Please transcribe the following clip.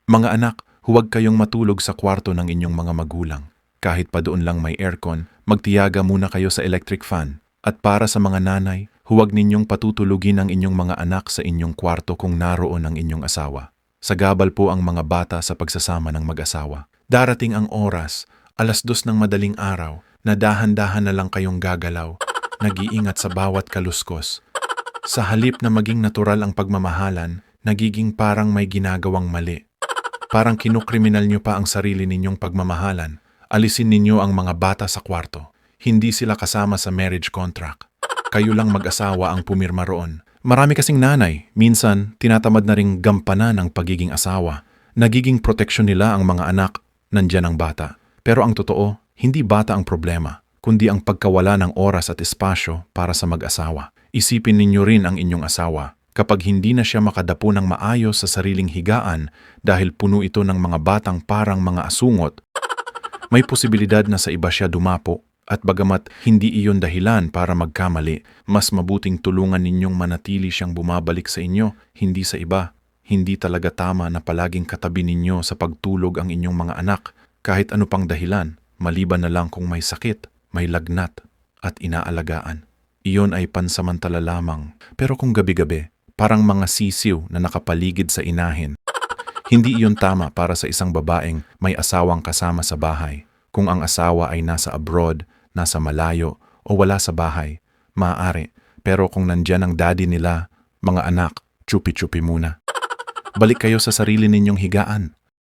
Mga anak, huwag kayong matulog sa kwarto ng inyong mga magulang. Kahit pa doon lang may aircon, magtiyaga muna kayo sa electric fan. At para sa mga nanay, huwag ninyong patutulugin ang inyong mga anak sa inyong kwarto kung naroon ang inyong asawa. Sagabal po ang mga bata sa pagsasama ng mag-asawa. Darating ang oras, 2:00 ng madaling araw, na dahan-dahan na lang kayong gagalaw, nag-iingat sa bawat kaluskos. Sa halip na maging natural ang pagmamahalan, nagiging parang may ginagawang mali. Parang kinukriminal nyo pa ang sarili ninyong pagmamahalan. Alisin ninyo ang mga bata sa kwarto. Hindi sila kasama sa marriage contract. Kayo lang mag-asawa ang pumirma roon. Marami kasing nanay, minsan tinatamad na ring gampanan ang pagiging asawa. Nagiging proteksyon nila ang mga anak, nandyan ang bata. Pero ang totoo, hindi bata ang problema, kundi ang pagkawala ng oras at espasyo para sa mag-asawa. Isipin ninyo rin ang inyong asawa. Kapag hindi na siya makadapo ng maayos sa sariling higaan dahil puno ito ng mga batang parang mga asungot, may posibilidad na sa iba siya dumapo. At bagamat hindi iyon dahilan para magkamali, mas mabuting tulungan ninyong manatili siyang bumabalik sa inyo, hindi sa iba. Hindi talaga tama na palaging katabi ninyo sa pagtulog ang inyong mga anak, kahit ano pang dahilan, maliban na lang kung may sakit, may lagnat, at inaalagaan. Iyon ay pansamantala lamang, pero kung gabi-gabi, parang mga sisiw na nakapaligid sa inahin. Hindi iyon tama para sa isang babaeng may asawang kasama sa bahay. Kung ang asawa ay nasa abroad, nasa malayo, o wala sa bahay, maaari. Pero kung nandyan ang daddy nila, mga anak, chupi-chupi muna. Balik kayo sa sarili ninyong higaan.